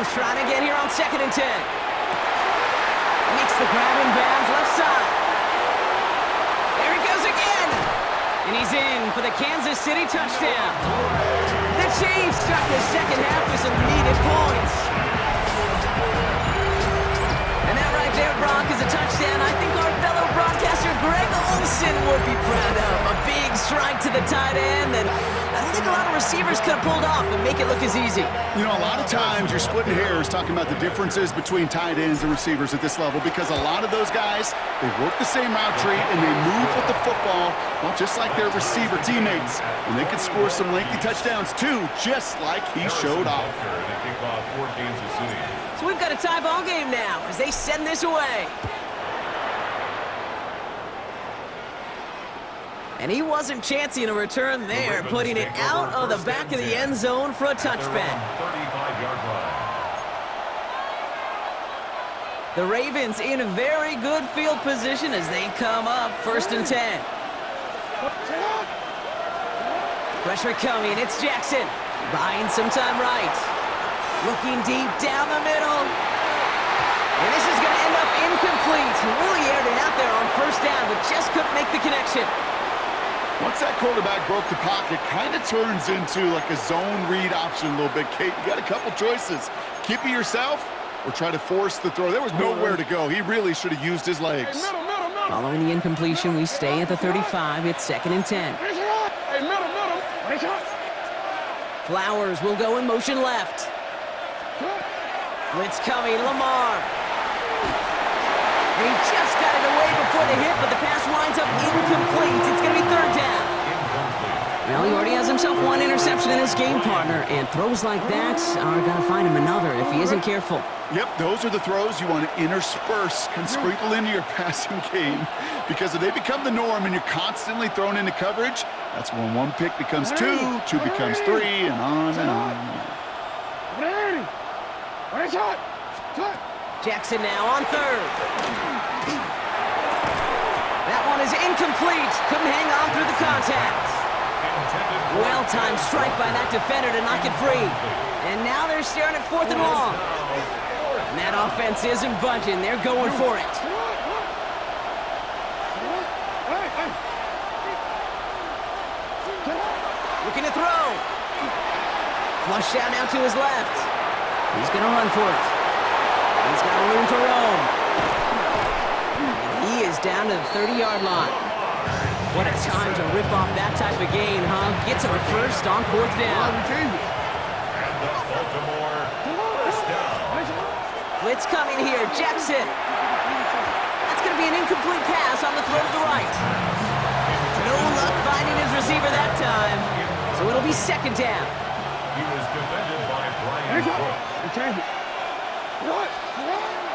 Mahomes trying to get here on 2nd and 10. Makes the grab in bounds left side. There he goes again. And he's in for the Kansas City touchdown. The Chiefs start the second half with some needed points. And that right there, Brock, is a touchdown I think our fellow broadcaster Greg Olsen would be proud of. A big strike to the tight end that I don't think a lot of receivers could have pulled off and make it look as easy. You know, a lot of times you're splitting hairs talking about the differences between tight ends and receivers at this level because a lot of those guys, they work the same route tree and they move with the football, well, just like their receiver teammates. And they could score some lengthy touchdowns too, just like he showed off. So we've got a tie ball game now as they send this away. And he wasn't chancing a return there, putting it out of the back of the end zone for a touchback. The Ravens in a very good field position as they come up 1st and 10. Pressure coming, it's Jackson. Buying some time right. Looking deep down the middle. And this is going to end up incomplete. Really aired it out there on 1st down, but just couldn't make the connection. Once that quarterback broke the pocket, kind of turns into like a zone read option a little bit. Kate, you got a couple choices. Keep it yourself or try to force the throw. There was nowhere to go. He really should have used his legs. Following the incompletion, we stay at the 35. It's 2nd and 10. Flowers will go in motion left. Blitz coming, Lamar. And he just got it away before the hit, but the pass winds up incomplete. It's going to be 3rd down. Well, he already has himself one interception in his game, partner, and throws like that are going to find him another if he isn't careful. Yep, those are the throws you want to intersperse, can sprinkle into your passing game. Because if they become the norm and you're constantly thrown into coverage, that's when 1 pick becomes 2, 2 becomes 3, and on and on. Jackson now on 3rd. That one is incomplete. Couldn't hang on through the contact. Well-timed strike by that defender to knock it free. And now they're staring at 4th and long. And that offense isn't budging. They're going for it. Looking to throw. Flush out now to his left. He's going to run for it. He's got room to roam. And he is down to the 30-yard line. What a time to rip off that type of gain, huh? Gets him a 1st on 4th down. Blitz coming here, Jackson. That's going to be an incomplete pass on the throw to the right. No luck finding his receiver that time. So it'll be 2nd down. He was defended by Brian Cook.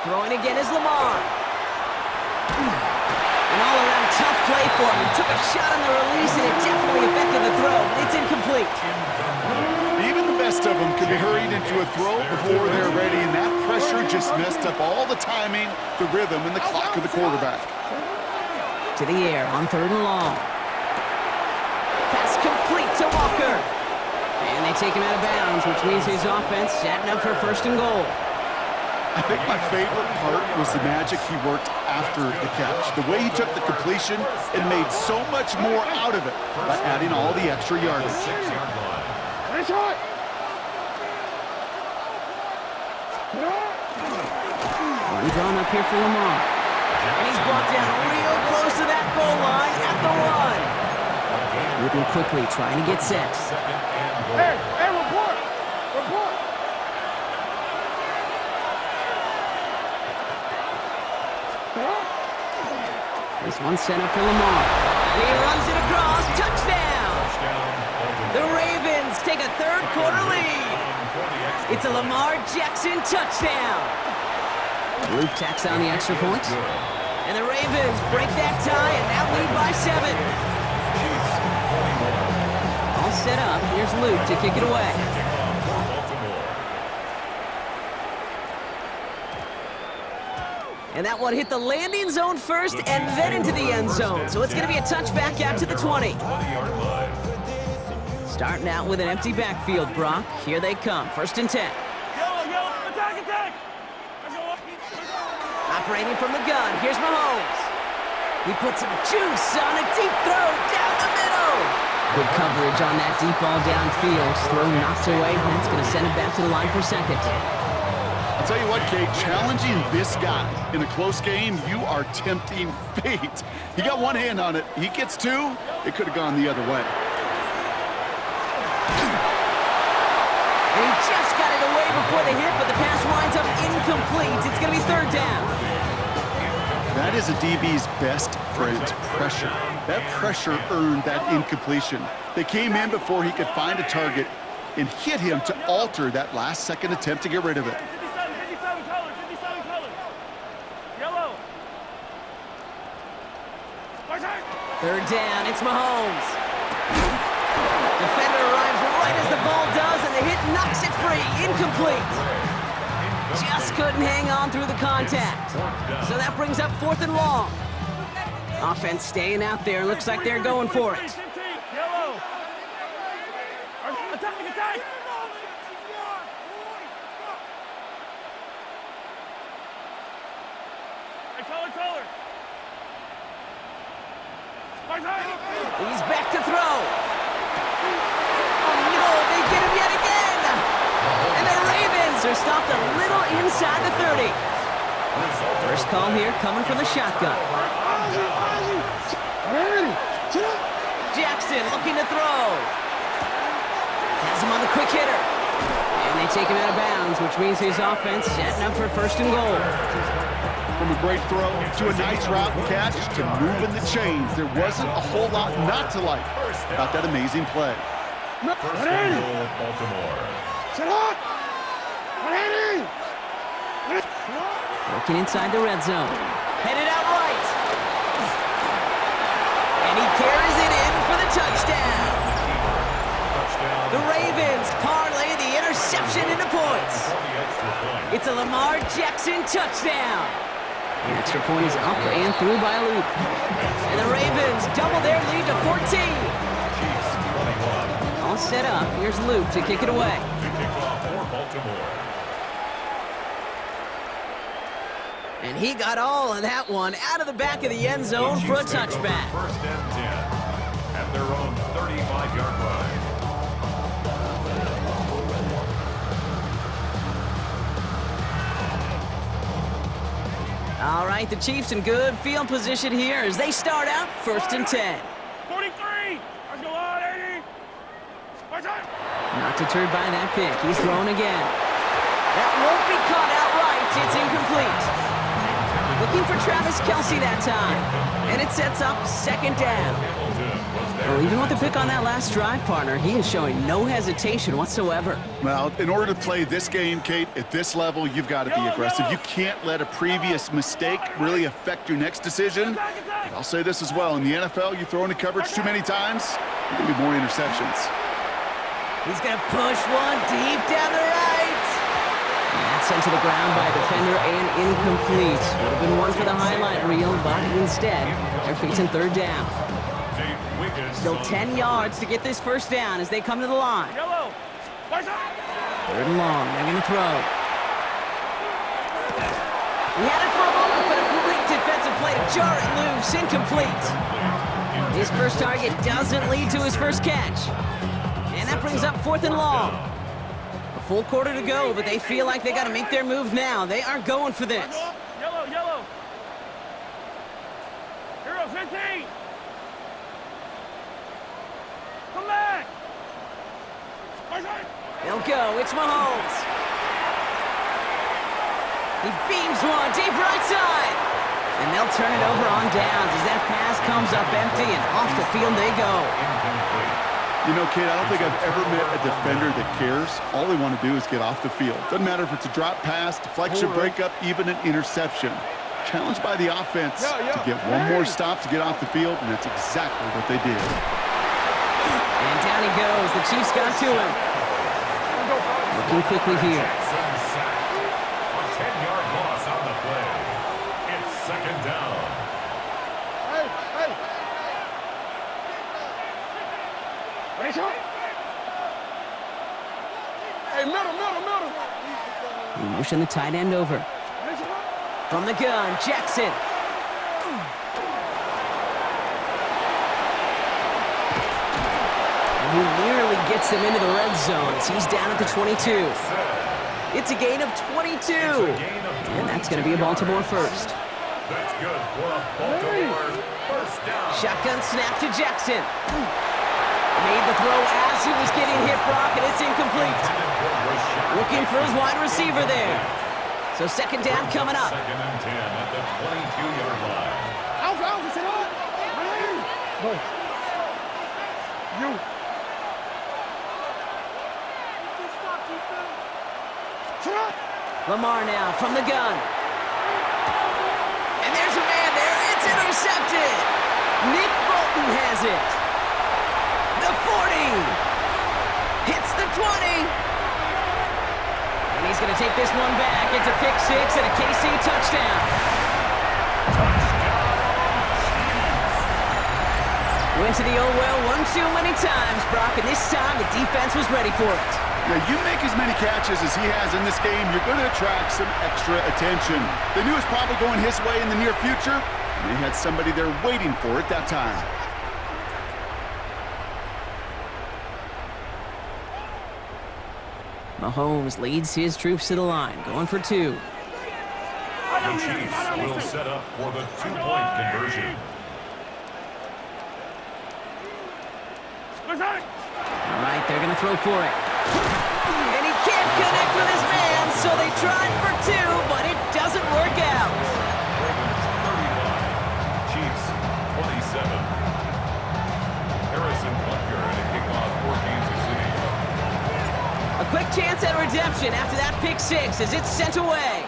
Throwing again is Lamar. An all-around tough play for him. He took a shot on the release, and it definitely affected the throw. It's incomplete. Even the best of them could be hurried into a throw before they're ready, and that pressure just messed up all the timing, the rhythm, and the clock of the quarterback. To the air on 3rd and long. Pass complete to Walker. And they take him out of bounds, which means his offense setting up for 1st and goal. I think my favorite part was the magic he worked after the catch. The way he took the completion and made so much more out of it by adding all the extra yardage. One drawn up here for Lamar. And he's brought down real close to that goal line at the run. Moving quickly, trying to get set. Hey, report! Report! This one's set up for Lamar. And he runs it across. Touchdown! The Ravens take a 3rd quarter lead. It's a Lamar Jackson touchdown. Luke tacks on the extra point. And the Ravens break that tie and now lead by 7. All set up. Here's Luke to kick it away. And that one hit the landing zone first and then into the end zone. So it's going to be a touchback out to the 20. Starting out with an empty backfield, Brock. Here they come. 1st and 10. Operating from the gun, here's Mahomes. He puts some juice on a deep throw down the middle. Good coverage on that deep ball downfield. Throw knocked away. That's going to send him back to the line for second. I'll tell you what, Kate, challenging this guy in a close game, you are tempting fate. He got one hand on it. He gets two. It could have gone the other way. And he just got it away before the hit, but the pass winds up incomplete. It's going to be third down. That is a DB's best friend, pressure. That pressure earned that incompletion. They came in before he could find a target and hit him to alter that last-second attempt to get rid of it. 57 colors, 57 colors. Yellow. Third down, it's Mahomes. Defender arrives right as the ball does, and the hit knocks it free. Incomplete. Just couldn't hang on through the contact. So that brings up 4th and long. Offense staying out there. Looks like they're going for it. Yellow. Attack, attack. Color. He's back to throw. Oh no, they get him yet again. And the Ravens are stopped a little inside the 30. First call here coming from the shotgun. Jackson looking to throw. Has him on the quick hitter. And they take him out of bounds, which means his offense setting up for 1st and goal. From a great throw to a nice route and catch to moving the chains, there wasn't a whole lot not to like about that amazing play. First and goal, Baltimore. Working inside the red zone. Headed out right. And he carries it in for the touchdown. The Ravens parlay the interception into points. It's a Lamar Jackson touchdown. The extra point is up and through by a loop. And the Ravens double their lead to 14. All set up. Here's Luke to kick it away. And he got all of that one out of the back of the end zone for a touchback. First and 10 at their own 35-yard line. All right, the Chiefs in good field position here as they start out 1st and 10. 43. Let's go on, 80. Not deterred by that pick. He's thrown again. That won't be caught outright. It's incomplete. Looking for Travis Kelce that time. And it sets up 2nd down. Well, even with the pick on that last drive, partner, he is showing no hesitation whatsoever. Well, in order to play this game, Kate, at this level, you've got to be aggressive. You can't let a previous mistake really affect your next decision. But I'll say this as well. In the NFL, you throw into coverage too many times, there's going to be more interceptions. He's going to push one deep down the right. That's sent to the ground by a defender and incomplete. Would have been one for the highlight reel, but instead, they're facing 3rd down. Still 10 yards to get this 1st down as they come to the line. 3rd and long. They're going to throw. He had it for a moment, but a great defensive play to jar it loose. Incomplete. His first target doesn't lead to his first catch. And that brings up 4th and long. A full quarter to go, but they feel like they got to make their move now. They are going for this. Yellow. Hero 15. Come back. They'll go. It's Mahomes. He beams one deep right side. And they'll turn it over on downs as that pass comes up empty and off the field they go. You know, Kate, I don't think I've ever met a defender that cares. All they want to do is get off the field. Doesn't matter if it's a drop pass, deflection, breakup, even an interception. Challenged by the offense to get one more stop to get off the field, and that's exactly what they did. And down he goes. The Chiefs got to him. Looking quickly here. A 10-yard loss on the play. It's 2nd down. Hey, middle. We motion the tight end over. From the gun, Jackson. And he nearly gets them into the red zone as he's down at the 22. It's a gain of 22. And that's going to be a Baltimore first. That's good for a Baltimore first down. Shotgun snap to Jackson. Made the throw as he was getting hit, Brock, and it's incomplete. Looking for his wide receiver there. So second down coming up. Second and 10 at the 22-yard line. Alpha, sit on. No. You. Lamar now from the gun. And there's a man there. It's intercepted. Nick Bolton has it. The 40. Hits the 20. And he's going to take this one back. It's a pick six and a KC touchdown. Went to the old well one too many times, Brock, and this time the defense was ready for it. Yeah, you make as many catches as he has in this game, you're going to attract some extra attention. They knew it was probably going his way in the near future, and they had somebody there waiting for it that time. Mahomes leads his troops to the line, going for two. The Chiefs will set up for the two-point conversion. All right, they're going to throw for it. And he can't connect with his man, so they tried for two, but it doesn't work out. Ravens 35, Chiefs 27. Harrison Butker and a kickoff for Kansas City. A quick chance at redemption after that pick six as it's sent away.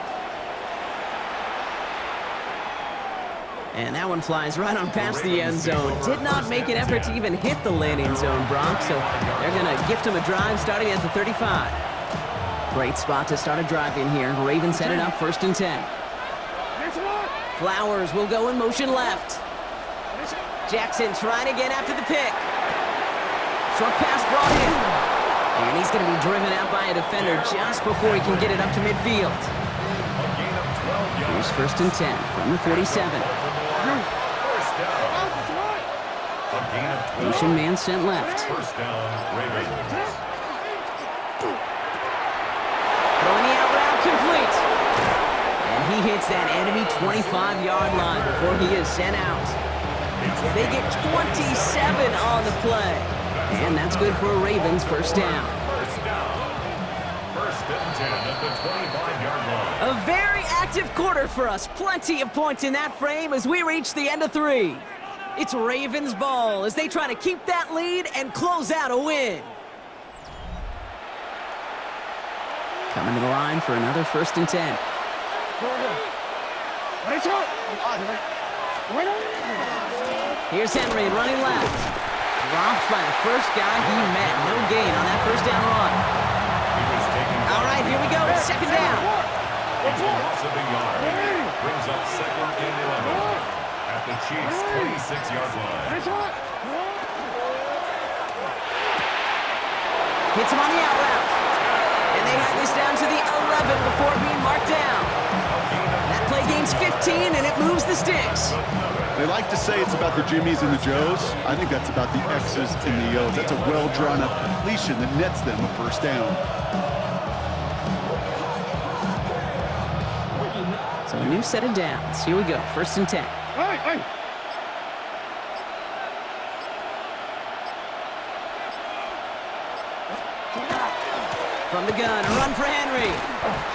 And that one flies right on past the end zone. Did not make an effort to even hit the landing zone, Brock, so they're going to gift him a drive starting at the 35. Great spot to start a drive in here. Ravens headed up first and 10. Flowers will go in motion left. Jackson trying again after the pick. Short pass brought in. And he's going to be driven out by a defender just before he can get it up to midfield. Here's first and 10 from the 47. Motion man sent left. First down, Ravens. Throwing the out route complete. And he hits that enemy 25-yard line before he is sent out. They get 27 on the play. And that's good for a Ravens first down. First down. First and 10 at the 25-yard line. A very active quarter for us. Plenty of points in that frame as we reach the end of three. It's Ravens ball as they try to keep that lead and close out a win. Coming to the line for another first and 10. Here's Henry running left. Dropped by the first guy he met. No gain on that first down run. All right, here we go. Second down. It's a loss of a yard. Brings up second and 11 at the Chiefs' 26-yard line. Hits him on the out route. And they have this down to the 11 before being marked down. That play gains 15, and it moves the sticks. They like to say it's about the Jimmies and the Joes. I think that's about the X's and the O's. That's a well-drawn-up completion that nets them a first down. So a new set of downs. Here we go. First and 10. From the gun, a run for Henry.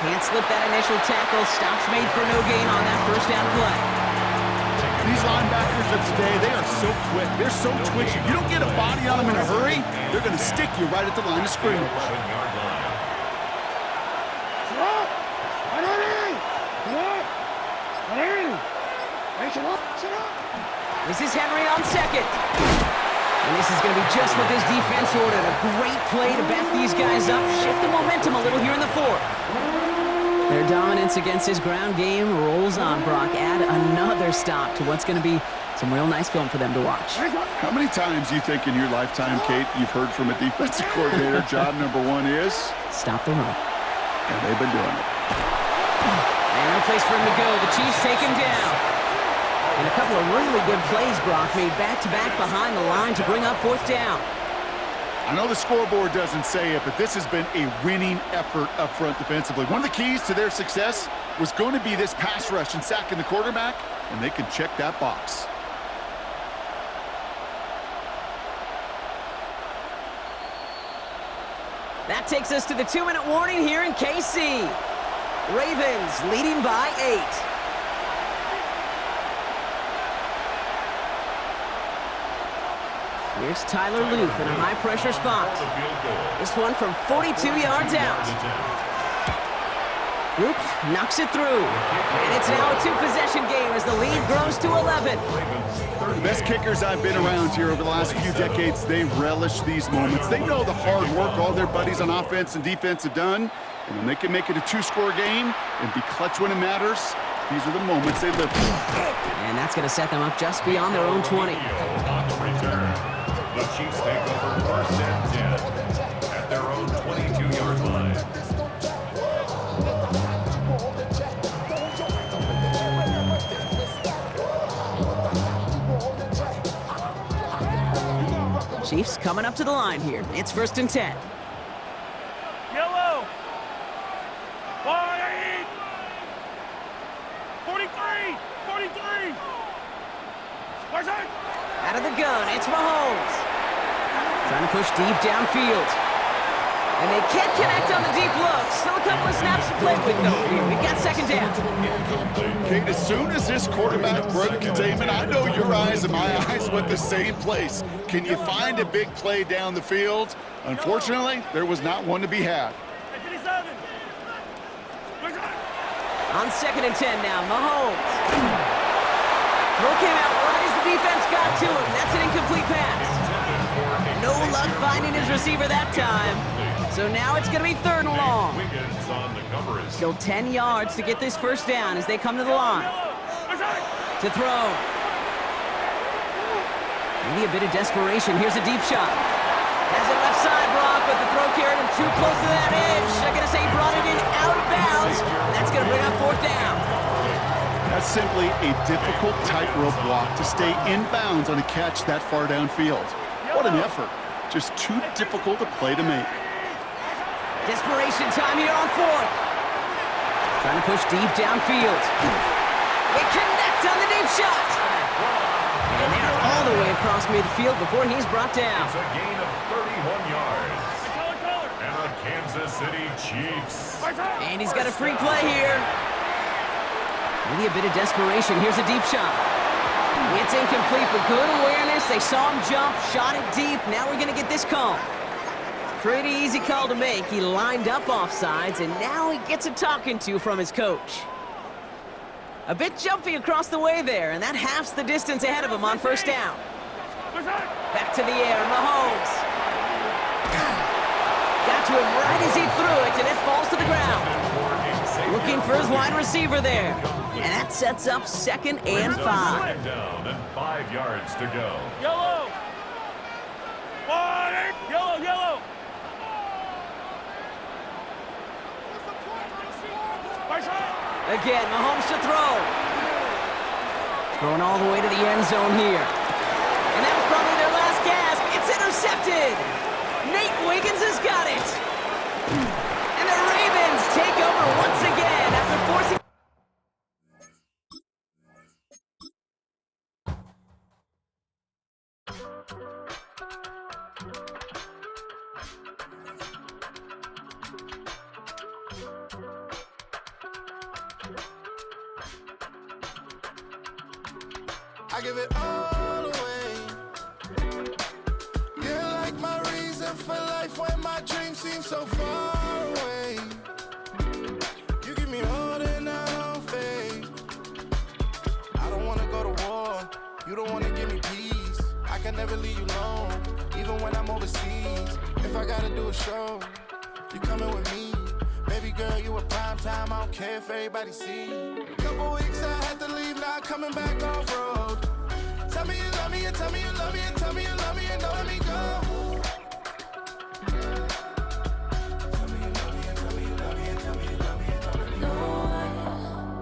Can't slip that initial tackle. Stops made for no gain on that first down play. These linebackers of today, they are so quick. They're so twitchy. You don't get a body on them in a hurry, they're going to stick you right at the line of scrimmage. This is Henry on second. And this is going to be just what this defense ordered. A great play to back these guys up. Shift the momentum a little here in the fourth. Their dominance against his ground game rolls on, Brock. Add another stop to what's going to be some real nice film for them to watch. How many times do you think in your lifetime, Kate, you've heard from a defensive coordinator, job number one is? Stop the run. And they've been doing it. And no place for him to go. The Chiefs take him down. And a couple of really good plays, Brock, made back-to-back behind the line to bring up fourth down. I know the scoreboard doesn't say it, but this has been a winning effort up front defensively. One of the keys to their success was going to be this pass rush and sacking the quarterback, and they can check that box. That takes us to the 2-minute warning here in KC. Ravens leading by 8. Here's Tyler Loop in a high-pressure spot. This one from 42 yards out. Loop knocks it through. And it's now a two-possession game as the lead grows to 11. The best kickers I've been around here over the last few decades, they relish these moments. They know the hard work all their buddies on offense and defense have done. And when they can make it a two-score game and be clutch when it matters, these are the moments they live for. And that's going to set them up just beyond their own 20. On the return. The Chiefs take over first and 10 at their own 22-yard line. Chiefs coming up to the line here. It's first and 10. Yellow. Wide. 43. 43. Where's it? Out of the gun, it's Mahomes. Trying to push deep downfield. And they can't connect on the deep look. Still a couple of snaps to play with, though. Here, we've got second down. Kate, as soon as this quarterback broke containment, I know your eyes and my eyes went the same place. Can you find a big play down the field? Unfortunately, there was not one to be had. On second and 10 now, Mahomes. Throw came out right as the defense got to him. That's an incomplete pass. No luck finding his receiver that time. So now it's going to be third and long. Still 10 yards to get this first down as they come to the line. To throw. Maybe a bit of desperation. Here's a deep shot. Has it left side, Brock, but the throw carried him too close to that edge. I'm going to say he brought it in out of bounds. That's going to bring up fourth down. That's simply a difficult tightrope walk to stay in bounds on a catch that far downfield. What an effort. Just too difficult a play to make. Desperation time here on fourth. Trying to push deep downfield. They connect on the deep shot. And they're all the way across midfield before he's brought down. It's a gain of 31 yards. And the Kansas City Chiefs. And he's got a free play here. Maybe a bit of desperation. Here's a deep shot. It's incomplete, but good awareness. They saw him jump, shot it deep. Now we're going to get this call. Pretty easy call to make. He lined up offsides, and now he gets a talking to from his coach. A bit jumpy across the way there, and that halves the distance ahead of him on first down. Back to the air, Mahomes. Got to him right as he threw it, and it falls to the ground. Looking for his wide receiver there. And that sets up second and 5. Down and 5 yards to go. Yellow. Wide. Yellow, yellow. Again, Mahomes to throw. Throwing all the way to the end zone here. And that was probably their last gasp. It's intercepted. Nate Wiggins has got it. And the Ravens take over once again after forcing... I give it all away. You're like my reason for life when my dreams seem so far away. You give me more than I don't fake. I don't wanna go to war. You don't wanna give me peace. I can never leave you alone, even when I'm overseas. If I gotta do a show, you coming with me. Baby girl, you a prime time. I don't care if everybody see. Couple weeks I had to leave, now coming back off road. Tell me you love me, and tell me you love me, and tell me you love me, and don't let me go. Tell me you love me, and tell me you love me, and tell me you love me, and don't let me go.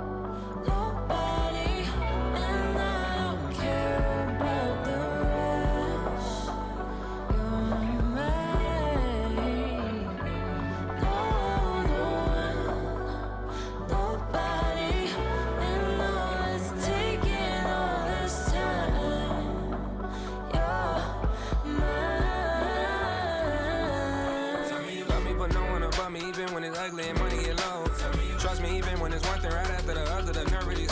me even when it's one thing right after the other. The nerve of these.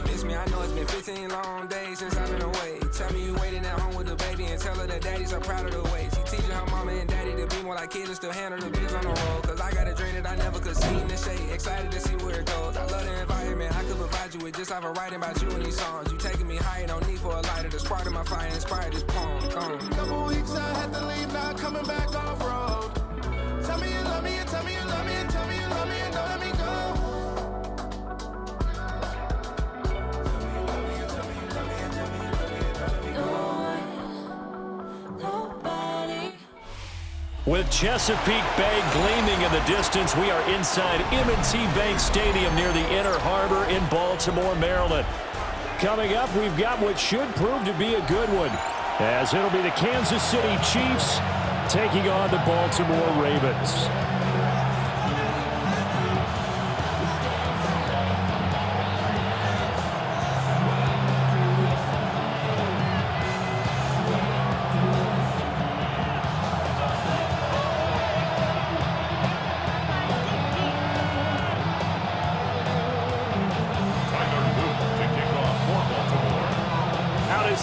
Miss me, I know it's been 15 long days since I've been away. Tell me you waiting at home with the baby and tell her that daddy's so proud of the way. She teaching her mama and daddy to be more like kids and still handle the biz on the road. Cause I got a dream that I never could see in the shade. Excited to see where it goes. I love the environment. I could provide you with just off of writing about you in these songs. You taking me higher, no need for a lighter. The spark of my fire inspired this poem. Couple weeks I had to leave, now coming back off road. Tell me you love me and tell me you love me and tell me you love me and don't let me go. With Chesapeake Bay gleaming in the distance, we are inside M&T Bank Stadium near the Inner Harbor in Baltimore, Maryland. Coming up, we've got what should prove to be a good one, as it'll be the Kansas City Chiefs taking on the Baltimore Ravens.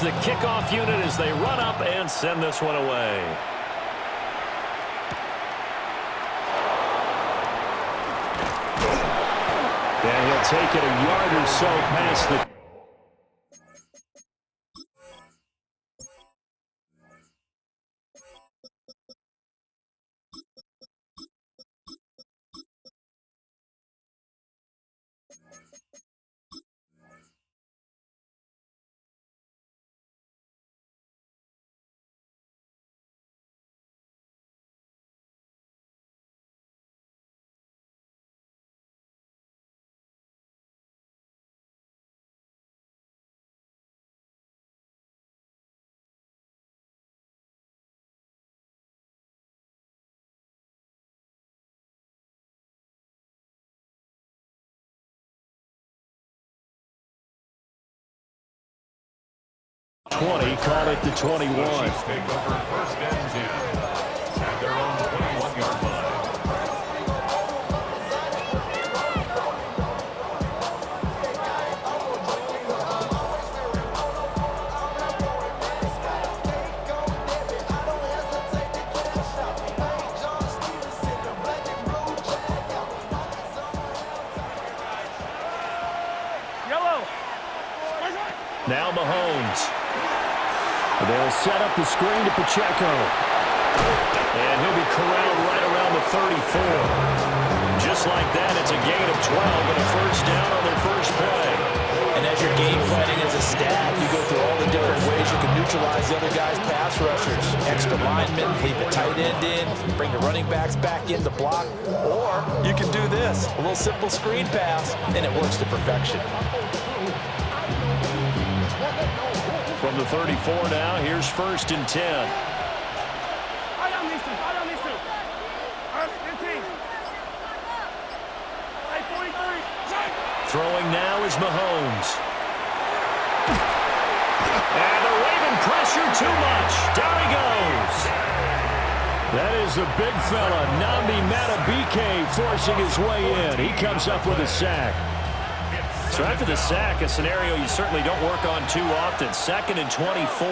The kickoff unit as they run up and send this one away. And he'll take it a yard or so past the... Call it the 21. The Chiefs take over first and 10 at their own 21-yard line. Yellow. Now Mahomes. They'll set up the screen to Pacheco. And he'll be corralled right around the 34. Just like that, it's a gain of 12 and a first down on their first play. And as you're game planning as a staff, you go through all the different ways you can neutralize the other guy's pass rushers. Extra linemen, leave the tight end in, bring the running backs back in to block. Or you can do this, a little simple screen pass, and it works to perfection. From the 34 now, here's first and 10. I on these two. All right, 15. Hey, 43. Throwing now is Mahomes. And the Raven pressure too much. Down he goes. That is the big fella, Nnamdi Madubuike, forcing his way in. He comes up with a sack. So after the sack, a scenario you certainly don't work on too often. 2nd and 24.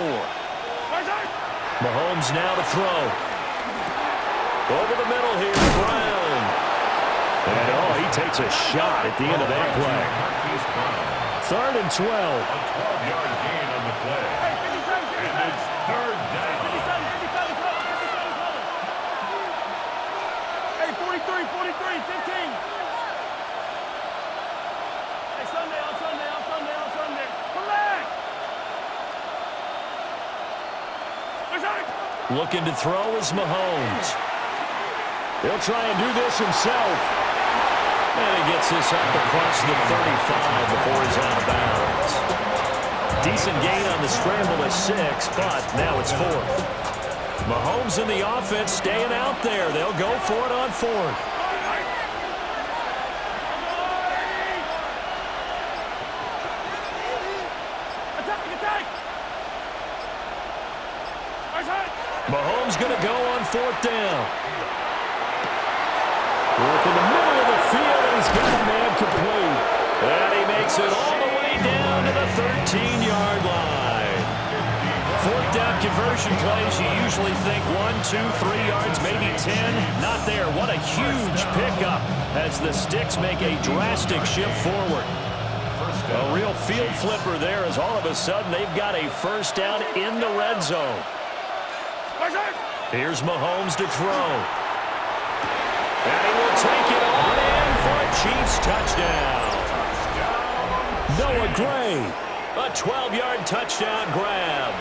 Mahomes now to throw. Over the middle here, Brown. And he takes a shot at the end of that play. 3rd and 12. A 12-yard gain on the play. And it's third down. Hey, 43, 15. Sunday. Come back! Looking to throw is Mahomes. He'll try and do this himself. And he gets this up across the 35 before he's out of bounds. Decent gain on the scramble to 6, but now it's 4th. Mahomes and the offense staying out there. They'll go for it on 4th. Mahomes going to go on 4th down. Work in the middle of the field, and he's got a man Extension plays, you usually think 1, 2, 3 yards, maybe 10. Not there. What a huge pickup as the Sticks make a drastic shift forward. A real field flipper there as all of a sudden they've got a first down in the red zone. Here's Mahomes to throw. And he will take it on in for a Chiefs touchdown. Noah Gray, a 12-yard touchdown grab.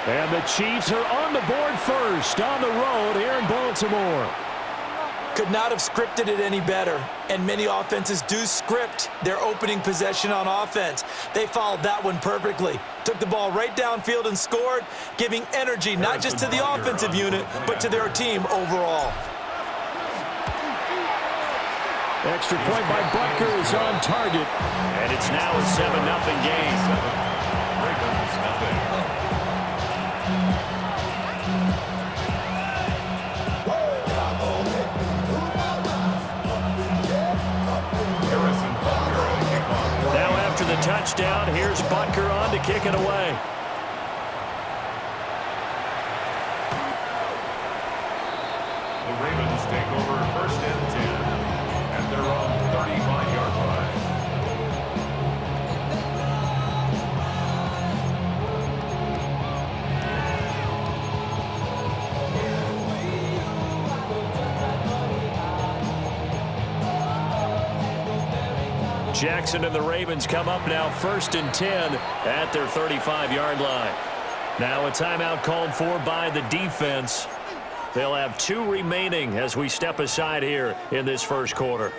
And the Chiefs are on the board first on the road here in Baltimore. Could not have scripted it any better. And many offenses do script their opening possession on offense. They followed that one perfectly. Took the ball right downfield and scored, giving energy not just to the offensive unit, but to their team overall. Extra point by Butker is on target. And it's now a 7-0 game. The touchdown. Here's Butker on to kick it away. The Ravens take over 1st and 10 at their own 35-yard line. Jackson and the Ravens come up now 1st and 10 at their 35-yard line. Now a timeout called for by the defense. They'll have 2 remaining as we step aside here in this first quarter.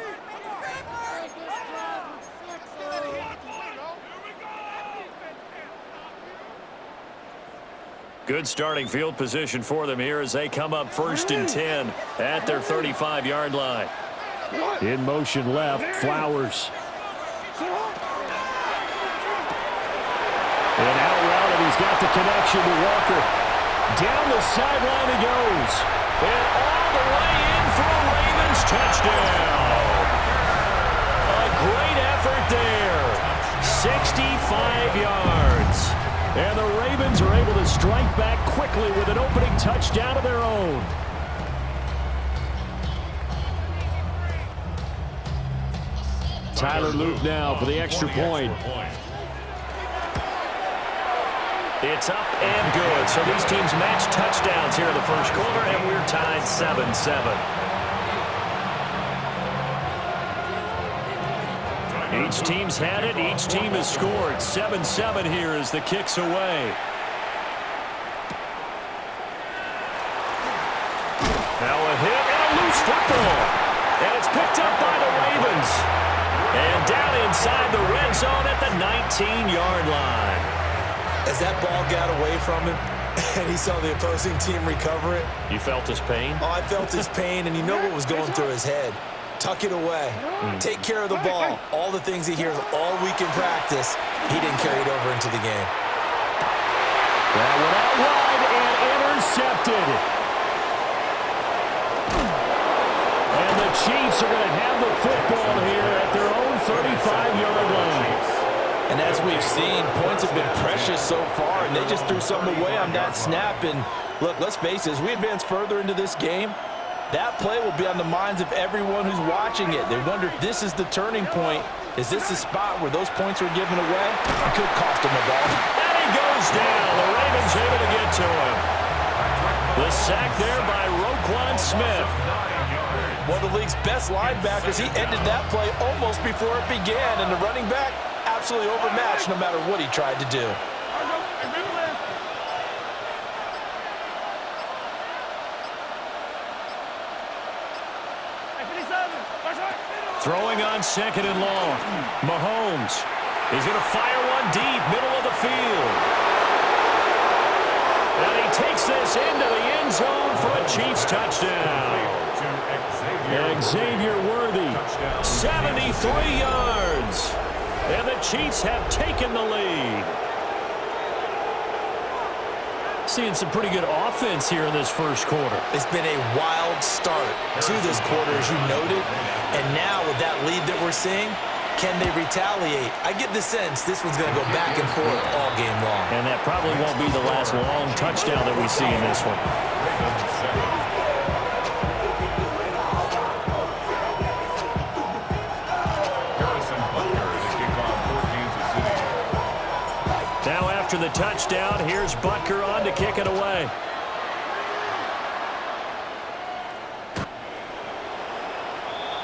Good starting field position for them here as they come up 1st and 10 at their 35-yard line. In motion left, Flowers. And out route, and he's got the connection to Walker. Down the sideline he goes. And all the way in for a Ravens touchdown. A great effort there. 65 yards. And the Ravens are able to strike back quickly with an opening touchdown of their own. Tyler Luke now for the extra point. It's up and good. So these teams match touchdowns here in the first quarter, and we're tied 7-7. Each team's had it. Each team has scored. 7-7 here as the kick's away. Now a hit and a loose football. And it's picked up by the Ravens. And down inside the red zone at the 19-yard line. As that ball got away from him and he saw the opposing team recover it. You felt his pain? Oh, I felt his pain, and you know what was going through his head. Tuck it away. Take care of the ball. All the things he hears all week in practice, he didn't carry it over into the game. That went out wide and intercepted. And the Chiefs are going to have the football here at their own 35-yard line. And as we've seen, points have been precious so far, and they just threw something away on that snap. And look, let's face it, as we advance further into this game, that play will be on the minds of everyone who's watching it. They wonder if this is the turning point. Is this the spot where those points were given away? It could cost them the ball. And he goes down. The Ravens able to get to him. The sack there by Roquan Smith. One of the league's best linebackers. He ended that play almost before it began, and the running back absolutely overmatched no matter what he tried to do. Throwing on 2nd and long. Mahomes is going to fire one deep, middle of the field. And he takes this into the end zone for a Chiefs touchdown. Xavier Worthy, 73 yards. And the Chiefs have taken the lead. Seeing some pretty good offense here in this first quarter. It's been a wild start to this quarter, as you noted. And now with that lead that we're seeing, Can they retaliate? I get the sense this one's going to go back and forth all game long. And that probably won't be the last long touchdown that we see in this one. Now after the touchdown, here's Butker on to kick it away.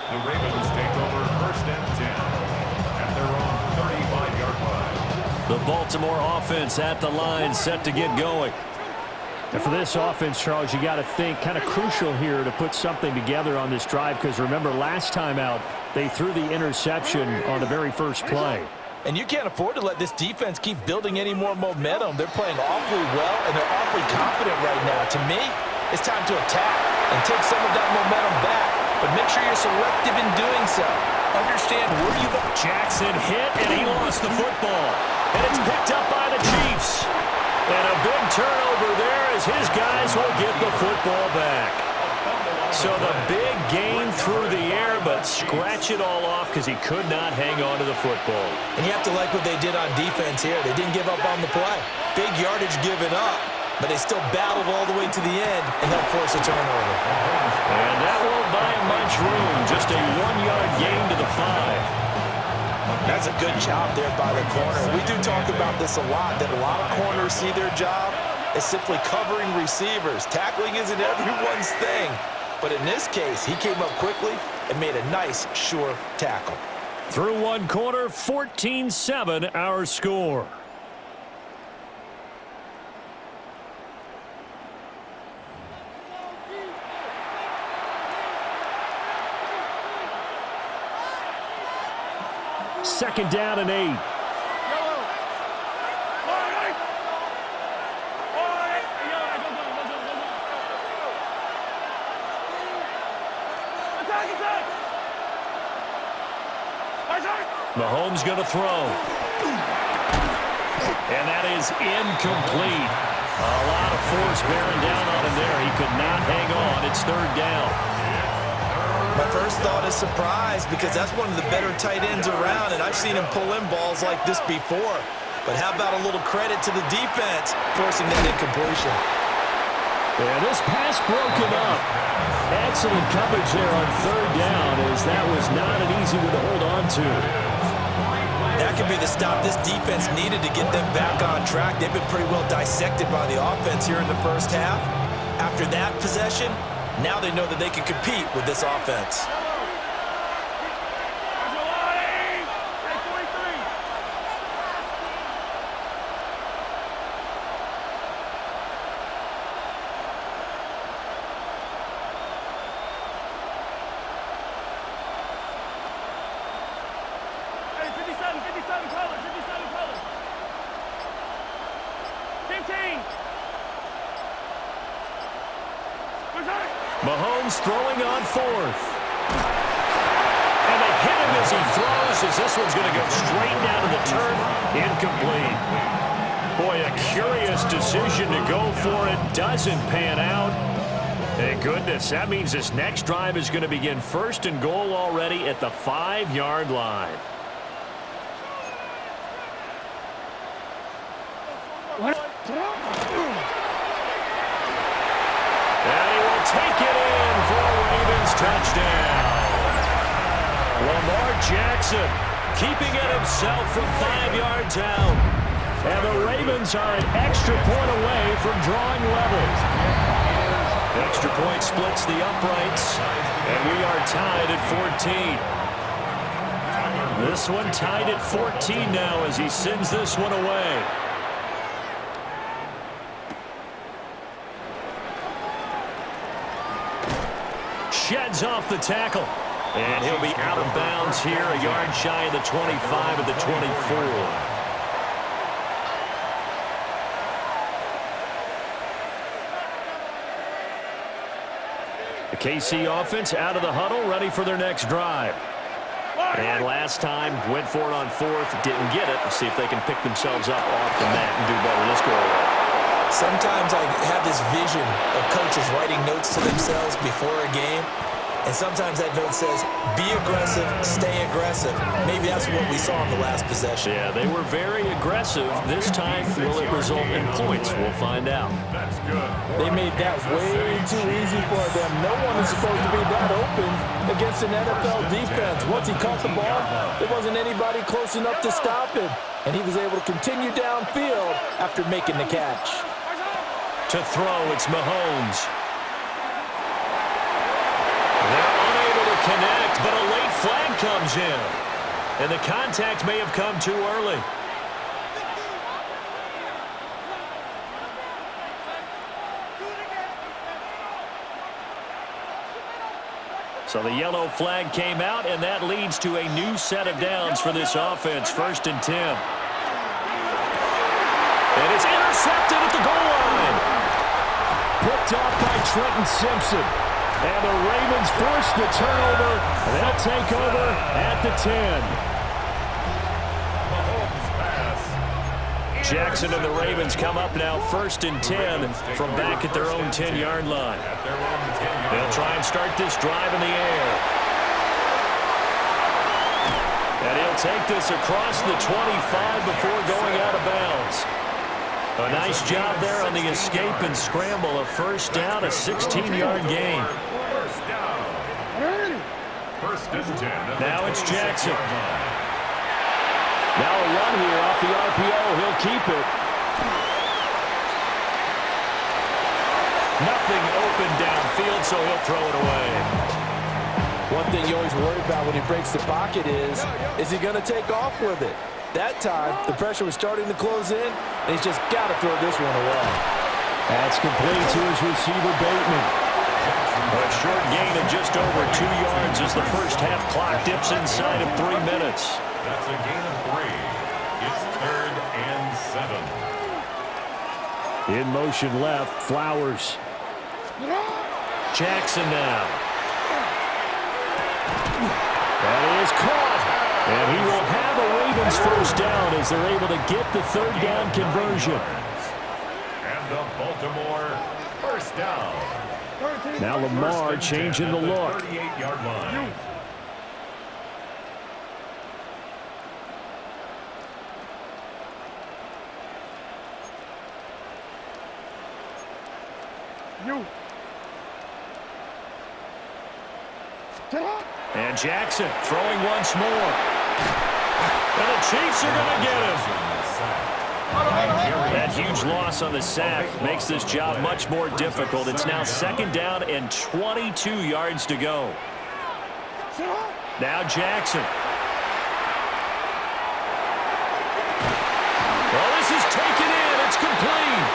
The Ravens take over 1st and 10 at their own 35-yard line. The Baltimore offense at the line, set to get going. And for this offense, Charles, you got to think kind of crucial here to put something together on this drive, because remember last time out they threw the interception on the very first play. And you can't afford to let this defense keep building any more momentum. They're playing awfully well, and they're awfully confident right now. To me, it's time to attack and take some of that momentum back. But make sure you're selective in doing so. Understand where you want. Jackson hit, and he lost the football. And it's picked up by the Chiefs. And a big turnover there as his guys will get the football back. So the big gain through the air, but scratch it all off because he could not hang on to the football. And you have to like what they did on defense here. They didn't give up on the play. Big yardage given up, but they still battled all the way to the end and helped force a turnover. And that won't buy him much room. Just a 1-yard gain to the 5. That's a good job there by the corner. We do talk about this a lot, that a lot of corners see their job as simply covering receivers. Tackling isn't everyone's thing. But in this case, he came up quickly and made a nice, sure tackle. Through one quarter, 14-7 our score. Second down and 8. Mahomes going to throw. And that is incomplete. A lot of force bearing down on him there. He could not hang on. It's 3rd down. My first thought is surprise, because that's one of the better tight ends around, and I've seen him pull in balls like this before. But how about a little credit to the defense forcing that incompletion? Yeah, this pass broken up. Excellent coverage there on 3rd down, as that was not an easy one to hold on to. That could be the stop this defense needed to get them back on track. They've been pretty well dissected by the offense here in the first half. After that possession, now they know that they can compete with this offense. Mahomes throwing on 4th. And they hit him as he throws, as this one's going to go straight down to the turf. Incomplete. Boy, a curious decision to go for it. Doesn't pan out. Thank goodness. That means this next drive is going to begin 1st and goal already at the 5-yard line. Take it in for a Ravens touchdown. Lamar Jackson keeping it himself from 5 yards out. And the Ravens are an extra point away from drawing level. Extra point splits the uprights, and we are tied at 14. This one tied at 14 now as he sends this one away. Sheds off the tackle. And he'll be out of bounds here, a yard shy of the 25 at the 24. The KC offense out of the huddle, ready for their next drive. And last time, went for it on 4th, didn't get it. Let's see if they can pick themselves up off the mat and do better this go around. Sometimes I have this vision of coaches writing notes to themselves before a game, And sometimes that note says, be aggressive, stay aggressive. Maybe that's what we saw in the last possession. Yeah, they were very aggressive. This time, will it result in points? We'll find out. That's good. They made that way too easy for them. No one is supposed to be that open against an NFL defense. Once he caught the ball, there wasn't anybody close enough to stop him. And he was able to continue downfield after making the catch. To throw, it's Mahomes. They're unable to connect, but a late flag comes in. And the contact may have come too early. So the yellow flag came out, and that leads to a new set of downs for this offense. 1st and 10. And it's intercepted at the goal line. Picked off by Trenton Simpson. And the Ravens force the turnover. They'll take over at the 10. Jackson and the Ravens come up now 1st and 10 from back at their own 10-yard line. They'll try and start this drive in the air. And he'll take this across the 25 before going out of bounds. A nice job there on the escape and scramble. A 1st down, a 16-yard gain. Now it's Jackson. Now a run here off the RPO. He'll keep it. Nothing open downfield, so he'll throw it away. One thing you always worry about when he breaks the pocket is he going to take off with it? That time, the pressure was starting to close in, and he's just got to throw this one away. That's complete to his receiver, Bateman. A short gain of just over 2 yards as the first half clock dips inside of 3 minutes. That's a gain of 3. It's 3rd and 7. In motion left, Flowers. Jackson now. That is caught. And he will have a Ravens 1st down as they're able to get the 3rd down conversion. And the Baltimore 1st down. Now Lamar changing the look. 38-yard line. And Jackson throwing once more. And the Chiefs are going to get him. That huge loss on the sack makes this job much more difficult. It's now 2nd down and 22 yards to go. Now Jackson. Well, this is taken in. It's complete.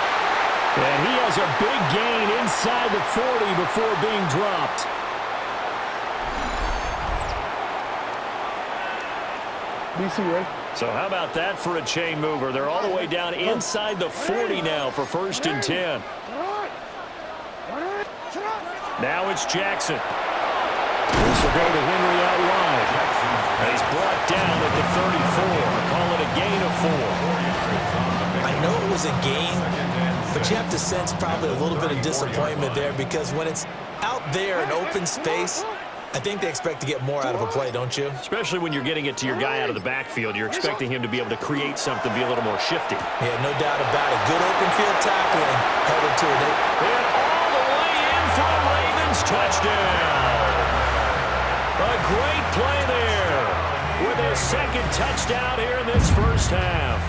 And he has a big gain inside the 40 before being dropped. So how about that for a chain mover? They're all the way down inside the 40 now for 1st and 10. Now it's Jackson. This will go to Henry out wide. And he's brought down at the 34. Call it a gain of 4. I know it was a gain, but you have to sense probably a little bit of disappointment there because when it's out there in open space, I think they expect to get more out of a play, don't you? Especially when you're getting it to your guy out of the backfield. You're expecting him to be able to create something, be a little more shifty. Yeah, no doubt about it. Good open field tackling. Held it to it. And all the way in for a Ravens touchdown. A great play there with his 2nd touchdown here in this 1st half.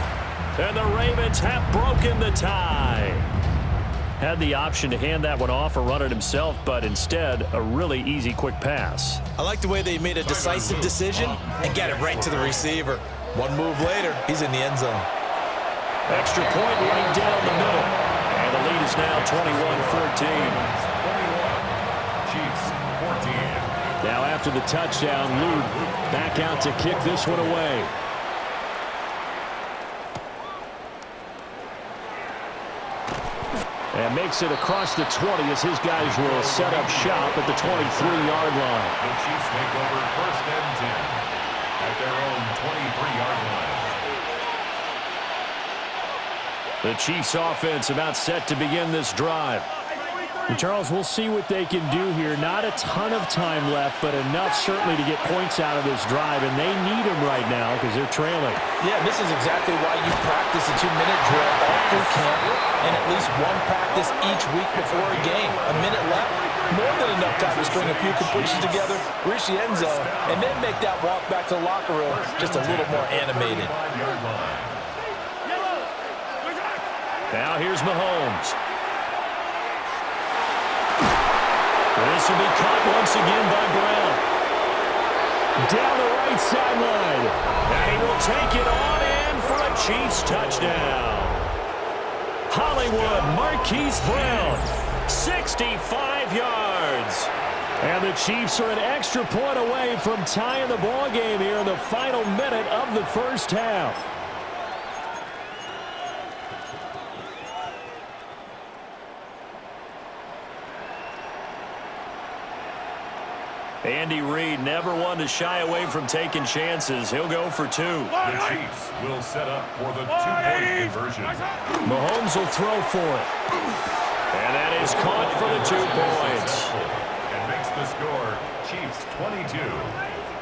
And the Ravens have broken the tie. Had the option to hand that one off or run it himself, but instead, a really easy, quick pass. I like the way they made a decisive decision and got it right to the receiver. One move later, he's in the end zone. Extra point right down the middle. And the lead is now 21-14. 21. Chiefs 14. Now after the touchdown, Luke back out to kick this one away. And makes it across the 20 as his guys will set up shop at the 23-yard line. The Chiefs take over 1st and 10 at their own 23-yard line. The Chiefs offense about set to begin this drive. And Charles, we'll see what they can do here. Not a ton of time left, but enough certainly to get points out of this drive, and they need them right now because they're trailing. Yeah, this is exactly why you practice a 2-minute drill all through camp and at least one practice each week before a game. A minute left, more than enough time to string a few completions together, reach the end zone, and then make that walk back to the locker room just a little more animated. Now here's Mahomes. This will be caught once again by Brown. Down the right sideline. And he will take it on in for a Chiefs touchdown. Hollywood Marquise Brown, 65 yards. And the Chiefs are an extra point away from tying the ball game here in the final minute of the first half. Andy Reid never one to shy away from taking chances. He'll go for 2. The Chiefs will set up for the 2-point conversion. Mahomes will throw for it. And that is caught for the 2 points. And makes the score Chiefs 22,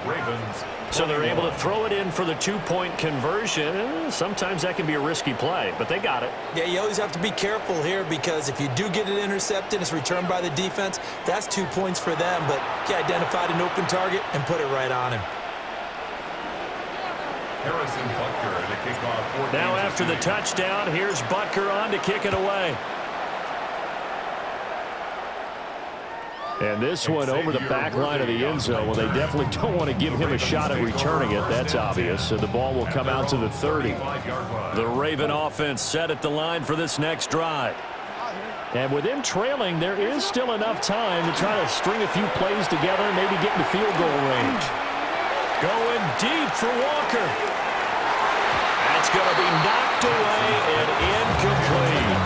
Ravens 21. So they're able to throw it in for the 2-point conversion. Sometimes that can be a risky play, but they got it. Yeah, you always have to be careful here because if you do get it intercepted, it's returned by the defense, that's 2 points for them. But he identified an open target and put it right on him. Harrison Butker to kick off. Now after the touchdown, here's Butker on to kick it away. And this one over the back line of the end zone. Well, they definitely don't want to give him a shot at returning it. That's obvious. So the ball will come out to the 30. The Raven offense set at the line for this next drive. And with them trailing, there is still enough time to try to string a few plays together and maybe get in the field goal range. Going deep for Walker. That's going to be knocked away and incomplete.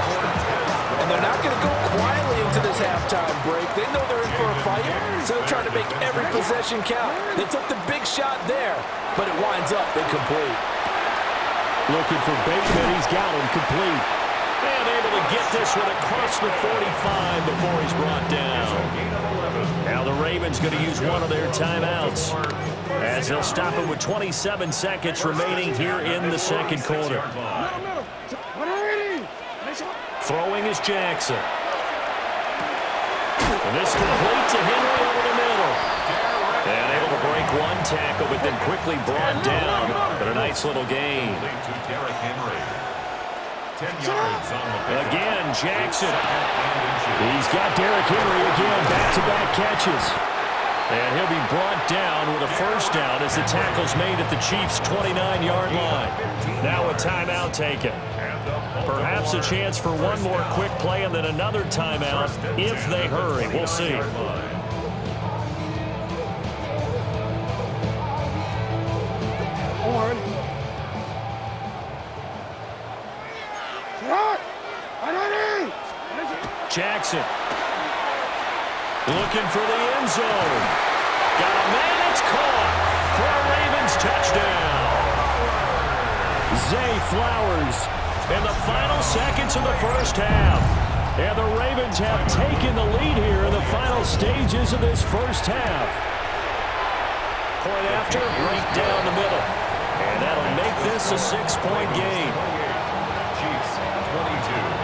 And they're not going to go quietly into this halftime break. They know they're in for a fight, so they're trying to make every possession count. They took the big shot there, but it winds up incomplete. Looking for Bateman. He's got him complete. And able to get this one across the 45 before he's brought down. Now the Ravens going to use one of their timeouts as they'll stop it with 27 seconds remaining here in the second quarter. Throwing is Jackson. And this complete to Henry over the middle. And able to break one tackle, but then quickly brought down. But a nice little gain. Again, Jackson. He's got Derrick Henry again. Back-to-back catches. And he'll be brought down with a first down as the tackle's made at the Chiefs' 29-yard line. Now a timeout taken. Perhaps a chance for one more quick play and then another timeout if they hurry. We'll see. Jackson looking for the end zone. Got a man, it's caught for a Ravens touchdown. Zay Flowers in the final seconds of the first half. And the Ravens have taken the lead here in the final stages of this first half. Point after, right down the middle. And that'll make this a 6-point game. Chiefs 22.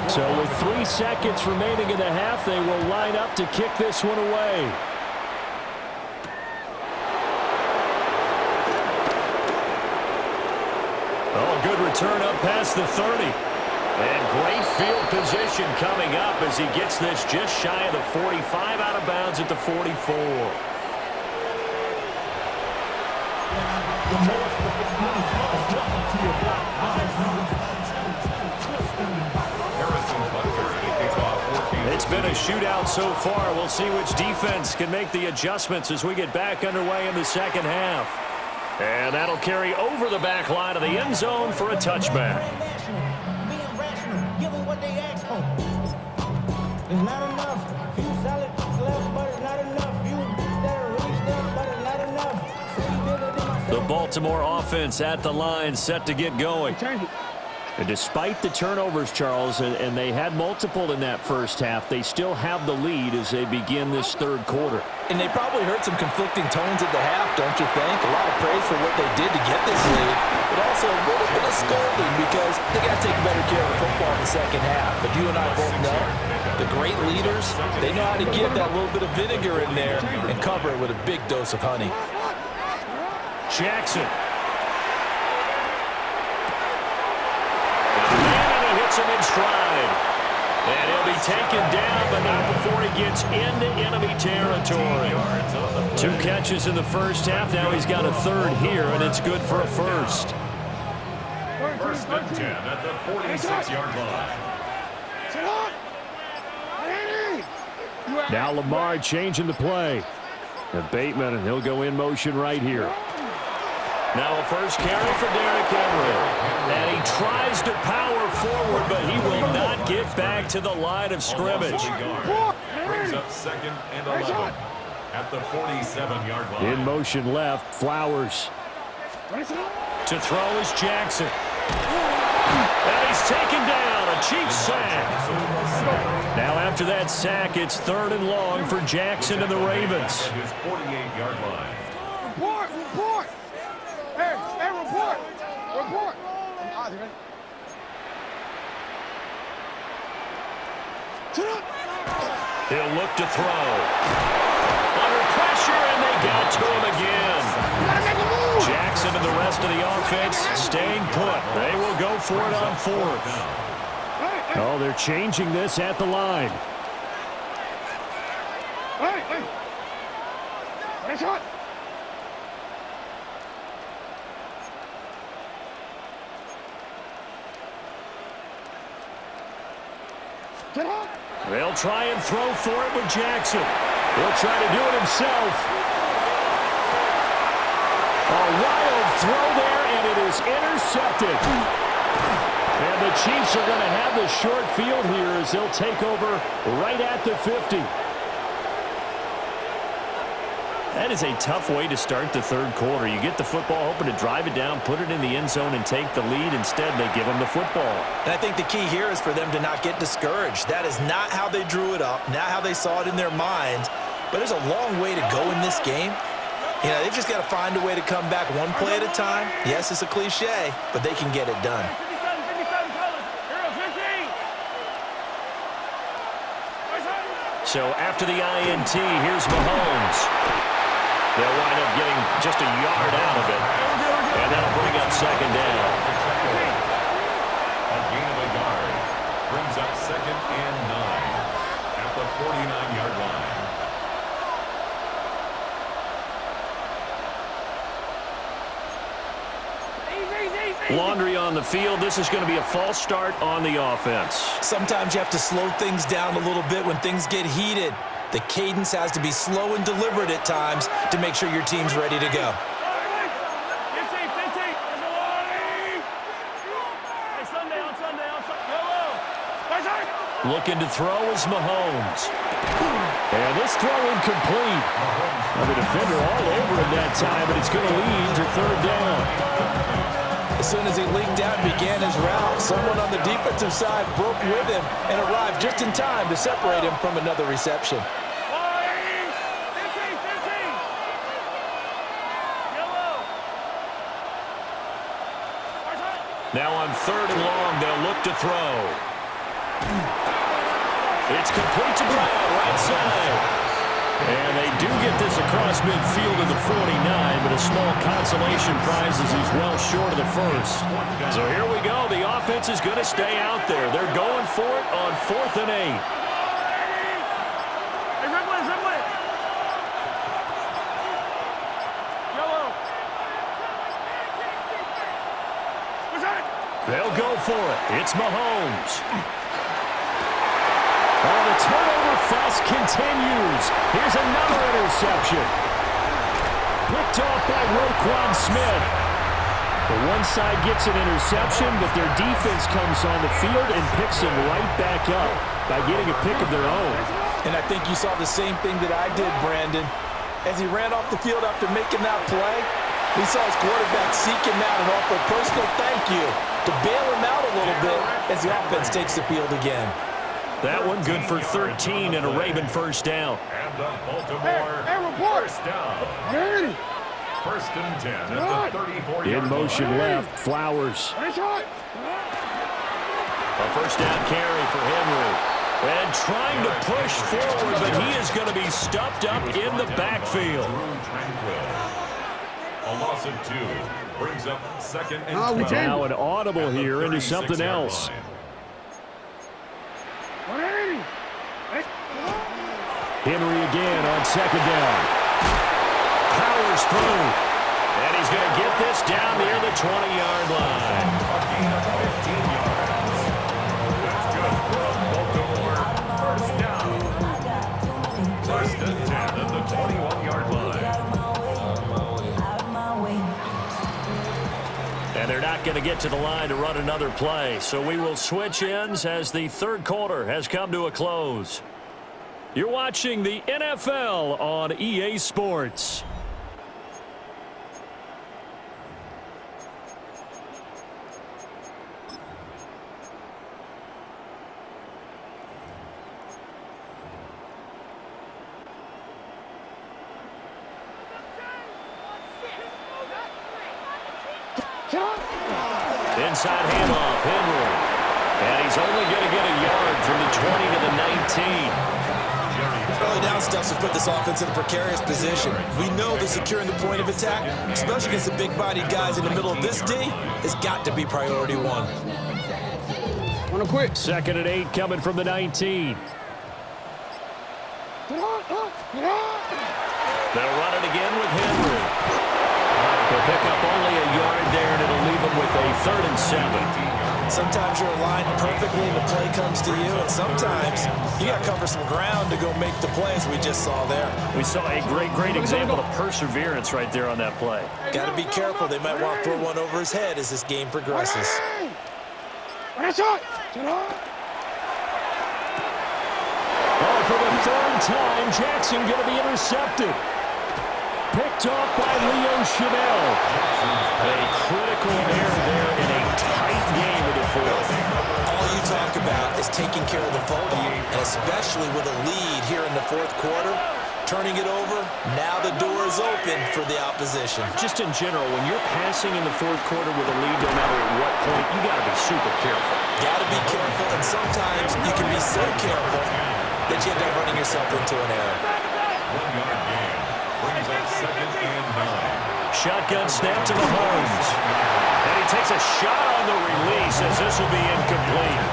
So with 3 seconds remaining in the half, they will line up to kick this one away. Oh, good return up past the 30. And great field position coming up as he gets this just shy of the 45, out of bounds at the 44. It's been a shootout so far. We'll see which defense can make the adjustments as we get back underway in the second half. And that'll carry over the back line of the end zone for a touchback. Being rational, giving what they ask for. It's not enough. You solid left, but it's not enough. You that reached up, but it's not enough. The Baltimore offense at the line, set to get going. And despite the turnovers, Charles, and they had multiple in that first half, they still have the lead as they begin this third quarter. And they probably heard some conflicting tones at the half, don't you think? A lot of praise for what they did to get this lead, but also a little bit of scolding because they got to take better care of the football in the second half. But you and I both know the great leaders, they know how to give that little bit of vinegar in there and cover it with a big dose of honey. Jackson. And he hits him in stride. And he'll be taken down, but not before he gets into enemy territory. 2 catches in the first half. Now he's got a third here, and it's good for a first. First and 10 at the 46-yard line. Now Lamar changing the play. And Bateman, and he'll go in motion right here. Now a first carry for Derrick Henry. And he tries to power forward, but he will not get back to the line of scrimmage. Brings up 2nd and 11 at the 47-yard line. In motion left, Flowers. To throw is Jackson. And he's taken down, a Chiefs sack. Now after that sack, it's 3rd and long for Jackson and the Ravens. At his 48-yard line. Report! Hey, report! Report! He'll look to throw. Under pressure, and they got to him again. Jackson and the rest of the offense staying put. They will go for it on 4th. Oh, they're changing this at the line. They'll try and throw for it with Jackson. He'll try to do it himself. A wild throw there, and it is intercepted. And the Chiefs are going to have the short field here as they'll take over right at the 50. That is a tough way to start the third quarter. You get the football, hoping to drive it down, put it in the end zone, and take the lead. Instead, they give them the football. And I think the key here is for them to not get discouraged. That is not how they drew it up, not how they saw it in their minds. But there's a long way to go in this game. You know, they've just got to find a way to come back one play at a time. Yes, it's a cliche, but they can get it done. So after the INT, here's Mahomes. They'll wind up getting just a yard out of it. And that'll bring up 2nd down. A gain of a yard. Brings up 2nd and 9 at the 49-yard line. Laundry on the field. This is going to be a false start on the offense. Sometimes you have to slow things down a little bit when things get heated. The cadence has to be slow and deliberate at times to make sure your team's ready to go. Looking to throw is Mahomes. And this throw incomplete. Well, the defender all over him that time, but it's going to lead to 3rd down. As soon as he leaked out and began his route, someone on the defensive side broke with him and arrived just in time to separate him from another reception. Now on 3rd and long, they'll look to throw. It's complete to Brown, right side. And they do get this across midfield to the 49, but a small consolation prize as he's well short of the first. So here we go. The offense is going to stay out there. They're going for it on 4th and 8. They'll go for it. It's Mahomes. Oh, the turnover fuss continues. Here's another interception. Picked off by Roquan Smith. The one side gets an interception, but their defense comes on the field and picks him right back up by getting a pick of their own. And I think you saw the same thing that I did, Brandon. As he ran off the field after making that play, he saw his quarterback seek him out and offer a personal thank you to bail him out a little bit as the offense takes the field again. That one good for 13 and a Raven first down. And the Baltimore first down. First and 10 at the 34-yard line. In motion left, Flowers. A first down carry for Henry. And trying to push forward, but he is going to be stuffed up in the backfield. A loss of 2 brings up second and 12. Now an audible here into something else. Henry again on second down. Powers through. And he's going to get this down near the 20-yard line. A gain of 15 yards. That's good for Baltimore. First down. First and 10 at the 21-yard line. And they're not going to get to the line to run another play. So we will switch ends as the third quarter has come to a close. You're watching the NFL on EA Sports. Inside handoff, Henry. And he's only going to get a yard from the 20 to the 19. Early down stuff to put this offense in a precarious position. We know that securing the point of attack, especially against the big-bodied guys in the middle of this D, has got to be priority one. Second and 8 coming from the 19. They'll run it again with Henry. They'll pick up only a yard there, and it'll leave them with a 3rd and 7. Sometimes you're aligned perfectly and the play comes to you, and sometimes you got to cover some ground to go make the plays we just saw there. We saw a great example of perseverance right there on that play. Got to be careful. They might want to throw one over his head as this game progresses. Oh, for the 3rd time, Jackson going to be intercepted. Picked off by Leo Chanel. A critical error there in a tight game of the 4th. All you talk about is taking care of the football, and especially with a lead here in the 4th quarter, turning it over, now the door is open for the opposition. Just in general, when you're passing in the 4th quarter with a lead, no matter at what point, you got to be super careful. Got to be careful, and sometimes you can be so careful that you end up running yourself into an error. 1-yard gain brings up second and 9. Shotgun snap to Mahomes. And he takes a shot on the release as this will be incomplete.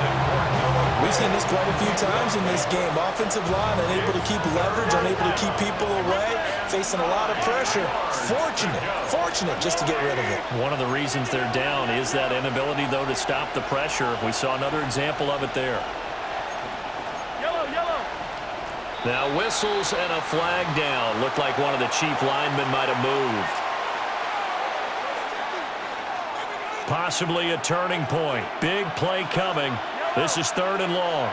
We've seen this quite a few times in this game. Offensive line unable to keep leverage, unable to keep people away, facing a lot of pressure. Fortunate just to get rid of it. One of the reasons they're down is that inability, though, to stop the pressure. We saw another example of it there. Yellow. Now whistles and a flag down. Looked like one of the chief linemen might have moved. Possibly a turning point. Big play coming. This is 3rd and long.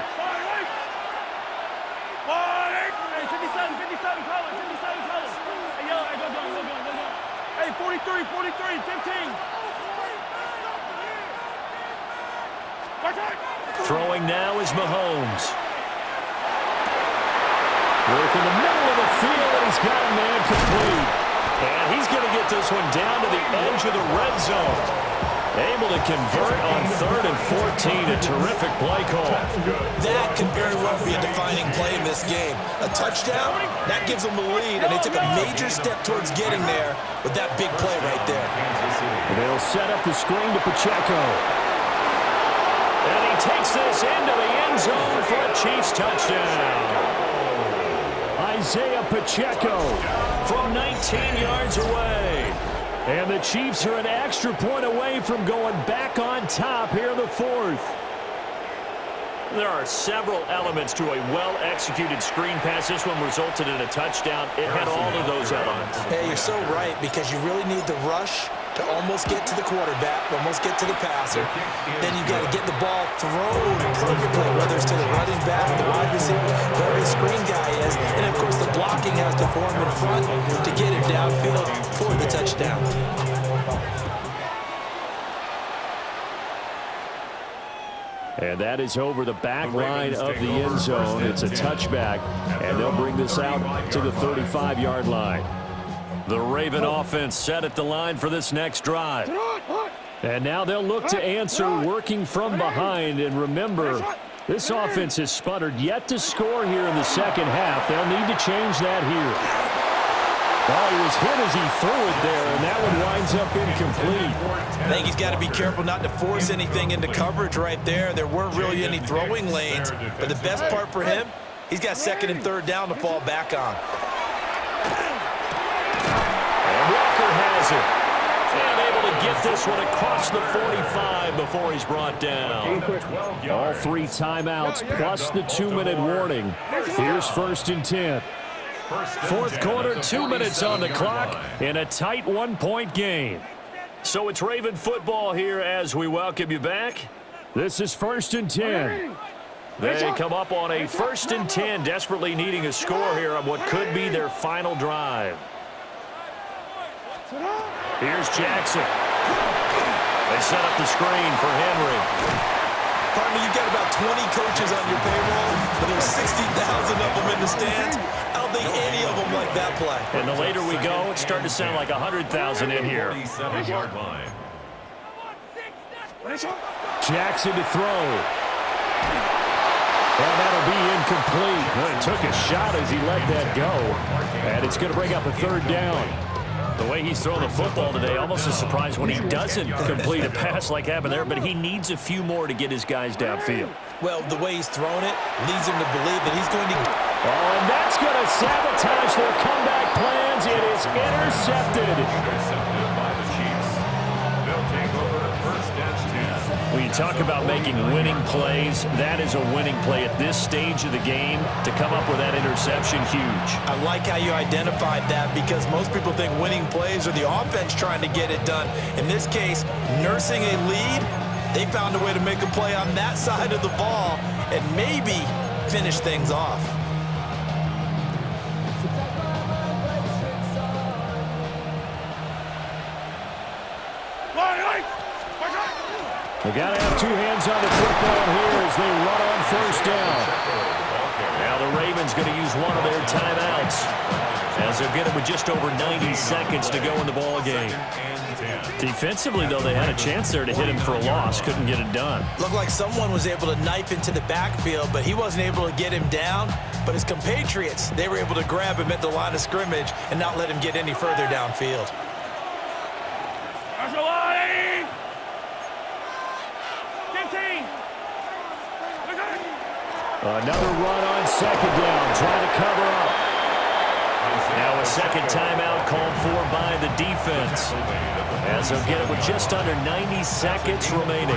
Hey, 57, colors. Hey, yellow, go. Hey, 43, 15. Throwing now is Mahomes. Work in the middle of the field, and he's got a man complete. And he's going to get this one down to the edge of the red zone. Able to convert on 3rd and 14. A terrific play call. That could very well be a defining play in this game. A touchdown, that gives them the lead, and they took a major step towards getting there with that big play right there. They'll set up the screen to Pacheco. And he takes this into the end zone for a Chiefs touchdown. Isaiah Pacheco from 19 yards away. And the Chiefs are an extra point away from going back on top here in the 4th. There are several elements to a well-executed screen pass. This one resulted in a touchdown. It had all of those elements. Hey, you're so right, because you really need the rush to almost get to the quarterback, almost get to the passer. Then you've got to get the ball thrown perfectly, whether it's to the running back, the wide receiver, whoever the screen guy is. And, of course, the blocking has to form in front to get him downfield for the touchdown. And that is over the back line of the end zone. It's a touchback, and they'll bring this out to the 35-yard line. The Raven offense set at the line for this next drive. And now they'll look to answer working from behind. And remember, this offense has sputtered yet to score here in the second half. They'll need to change that here. Oh, he was hit as he threw it there, and that one winds up incomplete. I think he's got to be careful not to force anything into coverage right there. There weren't really any throwing lanes, but the best part for him, he's got second and third down to fall back on. And Walker has it. And able to get this one across the 45 before he's brought down. All 3 timeouts plus the 2-minute warning. Here's 1st and 10. Fourth quarter, 2 minutes on the clock in a tight 1-point game. So it's Raven football here as we welcome you back. This is 1st and 10. They come up on a 1st and 10, desperately needing a score here on what could be their final drive. Here's Jackson. They set up the screen for Henry. Partner, you've got about 20 coaches on your payroll, but there's 60,000 of them in the stands. I don't think any of them like that play. And the later we go, it's starting to sound like 100,000 in here. Jackson to throw. And that'll be incomplete. Well, he took a shot as he let that go. And it's going to bring up a 3rd down. The way he's throwing the football today, almost a surprise when he doesn't complete a pass like happened there, but he needs a few more to get his guys downfield. Well, the way he's thrown it leads him to believe that he's going to... Oh, and that's going to sabotage their comeback plans. It is intercepted. By the Chiefs. They'll take over 1st and 10. When you talk about making winning plays, that is a winning play at this stage of the game. To come up with that interception, huge. I like how you identified that because most people think winning plays are the offense trying to get it done. In this case, nursing a lead, they found a way to make a play on that side of the ball and maybe finish things off. They got to have 2 hands on the football here as they run on 1st down. Now the Ravens going to use one of their timeouts as they'll get it with just over 90 seconds to go in the ball game. Defensively, though, they had a chance there to hit him for a loss. Couldn't get it done. Looked like someone was able to knife into the backfield, but he wasn't able to get him down. But his compatriots, they were able to grab him at the line of scrimmage and not let him get any further downfield. Another run on 2nd down, trying to cover up. Now a 2nd timeout called for by the defense, as they'll get it with just under 90 seconds remaining.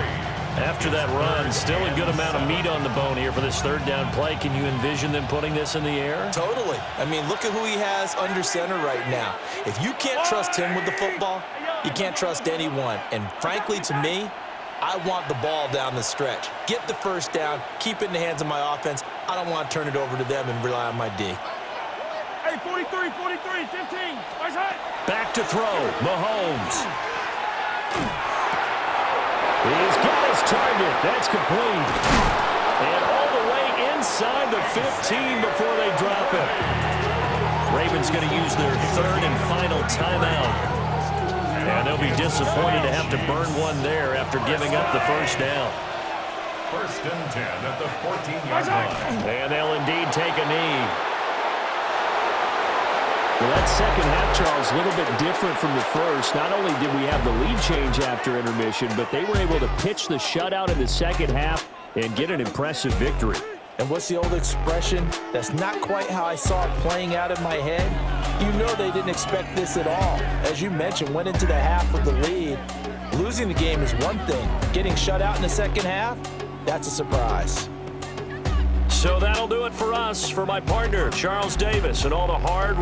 After that run, still a good amount of meat on the bone here for this 3rd down play. Can you envision them putting this in the air? Totally. I mean, look at who he has under center right now. If you can't trust him with the football, you can't trust anyone. And frankly, to me, I want the ball down the stretch. Get the 1st down, keep it in the hands of my offense. I don't want to turn it over to them and rely on my D. Hey, 43, 43, 15. Nice hit. Back to throw, Mahomes. He's got his target. That's complete. And all the way inside the 15 before they drop it. Ravens going to use their 3rd and final timeout. And they'll be disappointed to have to burn one there after giving up the 1st down. 1st and 10 at the 14-yard line. And they'll indeed take a knee. Well, that second half, Charles, a little bit different from the first. Not only did we have the lead change after intermission, but they were able to pitch the shutout in the second half and get an impressive victory. And what's the old expression? That's not quite how I saw it playing out in my head. You know they didn't expect this at all. As you mentioned, went into the half with the lead. Losing the game is one thing. Getting shut out in the second half, that's a surprise. So that'll do it for us. For my partner, Charles Davis, and all the hard work.